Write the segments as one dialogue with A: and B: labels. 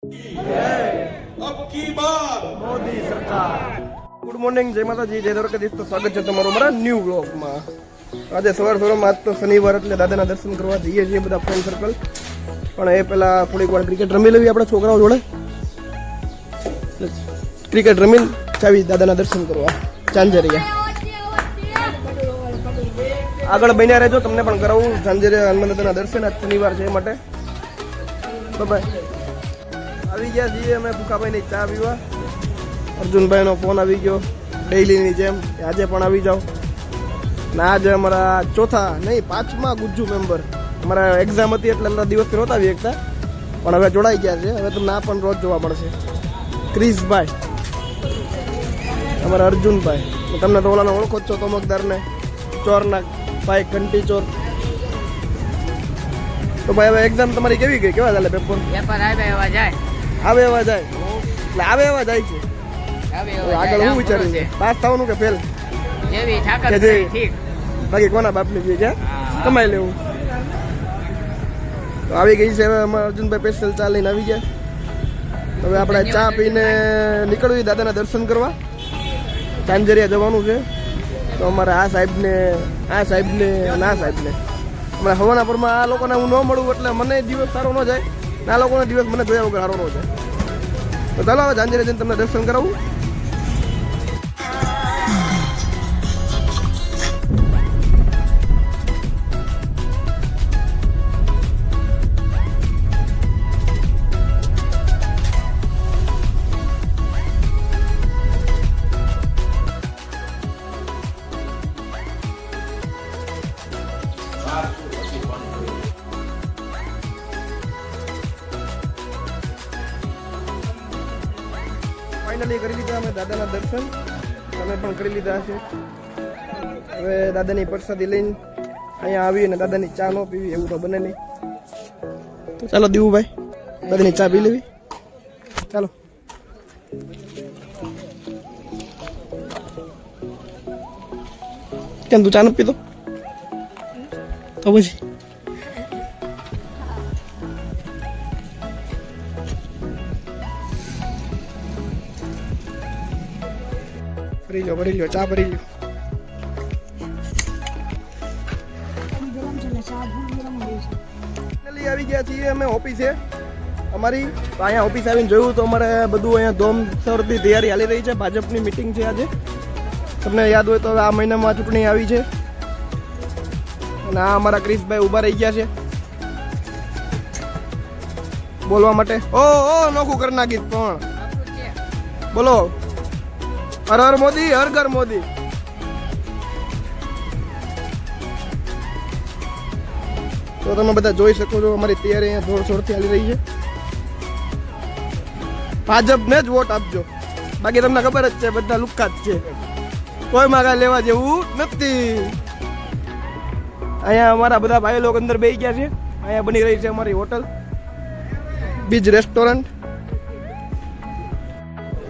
A: अब की बार
B: મોદી સરકાર. ગુડ મોર્નિંગ, જય માતાજી, જય દ્વારકાધીશ. તો સ્વાગત છે તમારું મારા ન્યૂ વ્લોગમાં. આજે સવારમાં આજ તો શનિવાર એટલે દાદાના દર્શન કરવા જઈએ છીએ બધા ફ્રેન્ડ સર્કલ. પણ એ પહેલા થોડીક વાર ક્રિકેટ રમી લેવી આપણા છોકરાઓ જોડે. ક્રિકેટ રમીને ચાવી દાદાના દર્શન કરવા ચાંજરિયા. આગળ બન્યા રહેજો, તમને પણ કરાવું ચાંજરિયા હનુમાન દાદાના દર્શન. આજ શનિવાર છે એ માટે. બાય. આવી ગયા છીએ અમે ભૂખાભાઈની ચા પીવા. અર્જુનભાઈનો ફોન આવી ગયો ડેઈલીની જેમ, આજે પણ આવી જાઓ. ના આજે અમારા ચોથા નહીં પાંચમા ગુજ્જુ મેમ્બર. અમારા એક્ઝામ હતી એટલે એટલા દિવસથી નહોતા આવી એકતા, પણ હવે જોડાઈ ગયા છે. હવે તમને આ પણ રોજ જોવા મળશે. ક્રિશભાઈ, અમારા અર્જુનભાઈ, તમને તો ઓલાને ઓળખો જ છો, તમકદારને, ચોરના ભાઈ, ઘંટી ચોર. તો ભાઈ હવે એક્ઝામ તમારી કેવી ગઈ? કેવા ચાલે પેપર? આવે એવા જાય એટલે આવે એવા જાય છે. આગળ હું વિચાર્યું છે, પાસ થવાનું કે ફેલ? બાકી કોના બાપની છે, ક્યાં કમાઈ લેવું. તો આવી ગઈ છે હવે અમારા અર્જુનભાઈ સ્પેશિયલ ચા લઈને આવી ગયા. હવે આપણે ચા પીને નીકળવી દાદાના દર્શન કરવા. ચાંજરિયા જવાનું છે. તો અમારે આ સાહેબને અને આ સાહેબને હમણાં હવાના પરમાં આ લોકોને હું ન મળું એટલે મને દિવસ સારો ન જાય, આ લોકોનો દિવસ મને જોયા વગર સારો ન જાય. તો ચાલો હવે ચાંજરિયા જઈને તમને દર્શન કરાવું. ફાઇનલી કરી લીધા અમે દાદાના દર્શન. તમે પણ કરી લીધા છે. હવે દાદાની પ્રસાદી લઈને અહીંયા આવી અને દાદાની ચા ન પીવી એવું તો બને નહીં. તો ચાલો દીવુભાઈ, દાદાની ચા પી લેવી. ચાલો. કેમ તું ચા નથી પીતો? તો પછી ભરી લો ચા ભરી લો. આવી ગયા છીએ અમે ઓફિસે અમારી. અહીંયા ઓફિસ આવીને જોયું તો અમારે બધું અહીંયા ધોમસરથી તૈયારી હાલી રહી છે. ભાજપની મિટિંગ છે આજે. તમને યાદ હોય તો આ મહિનામાં ચૂંટણી આવી છે. અને આ અમારા ક્રિશભાઈ ઊભા રહી ગયા છે બોલવા માટે. ઓ નોખું કરી નાખીશ પણ બોલો. હર હર મોદી, હર ઘર મોદી. તો તમે બધા જોઈ શકો છો અમારી તૈયારી અહીંયા જોરશોરથી ચાલી રહી છે. ભાજપને જ વોટ આપજો, બાકી તમને ખબર જ છે બધા લુખ્ખા જ છે, કોઈ માગા લેવા જેવું નથી. અહીંયા અમારા બધા ભાઈ લોકો અંદર બેસી ગયા છે. અહીંયા બની રહી છે અમારી હોટલ બીજ રેસ્ટોરન્ટ.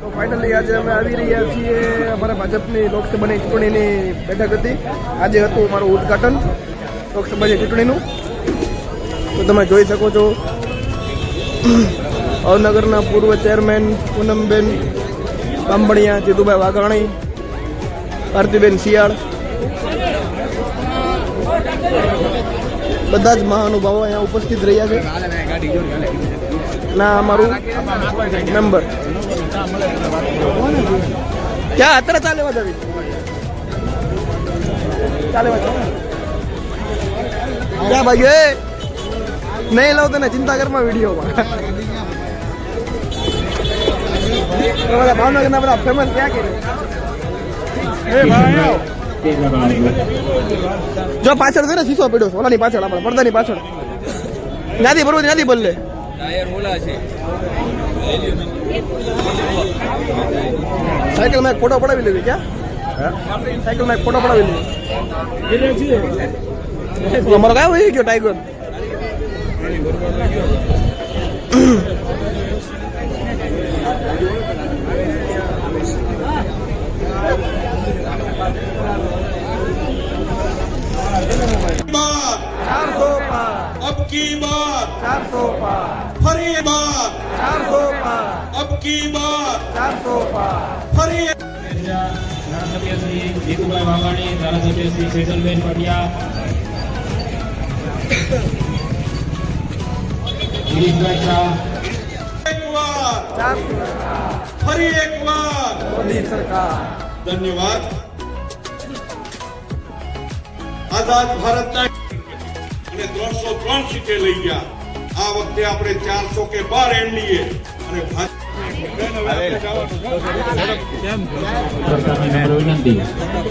B: તો ફાઇનલી આજે અમે આવી રહ્યા છીએ. અમારા ભાજપની લોકસભાની ચૂંટણીની બેઠક હતી. આજે હતું અમારું ઉદ્ઘાટન લોકસભાની ચૂંટણીનું. તો તમે જોઈ શકો છો ભાવનગરના પૂર્વ ચેરમેન પૂનમબેન બાંભણિયા, જીતુભાઈ વાઘાણી, ભારતીબેન શિયાળ, બધા જ મહાનુભાવો અહીંયા ઉપસ્થિત રહ્યા છે. ના અમારું મેમ્બર ક્યાં અત્યારે ચાલે આવી ચાલે ક્યાં ભાઈ નહીં લાવ તને ચિંતા કરમાં વિડીયોમાં. ભાવનગરના બધા ફેમસ ક્યાં કે જો પાછળ છે ને શીશો પડ્યો છે ઓલાની પાછળ, આપણા પડદાની પાછળ. ત્યાંથી બરોબર ત્યાંથી બોલ લે. સાયકલ માં એક ફોટો પડાવી લેવી. ક્યાં સાયકલ માં એક ફોટો પડાવી લેવી. અમારો કયો હોય ગયો ટાઈગર?
A: अब की बार
B: 400 पार
A: फरी बार
B: 400
A: કી બાર
B: 400 પાર.
A: ફરી
C: ધારાસભ્ય શ્રી જીતુભાઈ વાઘાણી, ધારાસભ્ય શ્રી સેજલબેન પટિયા, ગિરીશભાઈ શાહ,
A: એકવાર
B: 400
A: ફરી એકવાર
B: મોદી સરકાર.
A: ધન્યવાદ. આઝાદ ભારતના અને 303 સીટે લઈ ગયા. આ વખતે આપણે 400 કે 12 એનડીએ અને
C: સરકારની નમ્ર વિનંતી,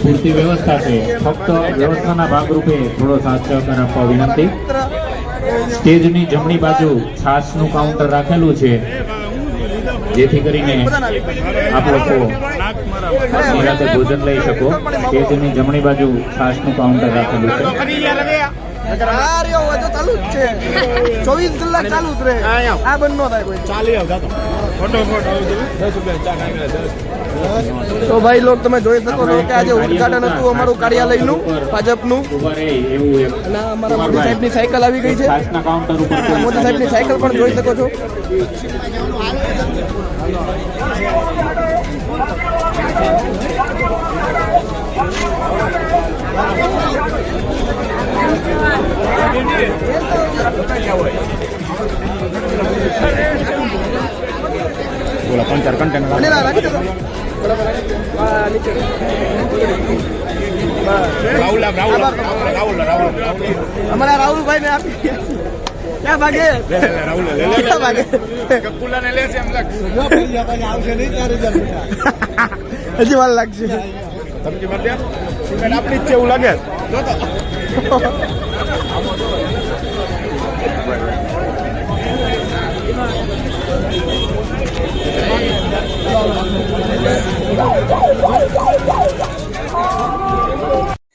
C: પૂરતી વ્યવસ્થા છે, ફક્ત વ્યવસ્થાના ભાગરૂપે થોડો સાથ સહકાર આપવા વિનંતી. સ્ટેજની જમણી બાજુ છાશનું કાઉન્ટર રાખેલું છે, જેથી કરીને આપ લોકો નિરાંતે ભોજન લઈ શકો. સ્ટેજની જમણી બાજુ છાશનું કાઉન્ટર રાખેલું છે.
B: આ રહ્યો હોય તો ચાલુ જ છે, 24 કલાક ચાલુ જ રહે. આ બંધ ન થાય કોઈ. તો ભાઈ લોક તમે જોઈ શકો છો કે આજે ઉદઘાટન હતું અમારું કાર્યાલયનું, ભાજપનું.
C: ઉભા રહે એવું એક
B: અને અમારા મોદી સાહેબની સાયકલ આવી ગઈ છે.
C: છાશના કાઉન્ટર ઉપર
B: મોદી સાહેબની સાયકલ પણ જોઈ શકો છો.
C: બોલા 3-4 કન્ટેનર
B: અને ના રાખી દો. બરાબર રાખી દો. હા, નીચે. અમારા રાહુલભાઈ ને આપી. ક્યાં ભાગે? ક્યાં ભાગે? હજી વાર લાગશે.
D: આપણી જ છે એવું લાગે.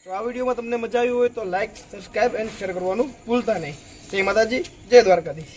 B: તો આ વિડીયોમાં તમને મજા આવી હોય તો લાઈક, સબસ્ક્રાઇબ એન્ડ શેર કરવાનું ભૂલતા નહીં. જય માતાજી, જય દ્વારકાધીશ.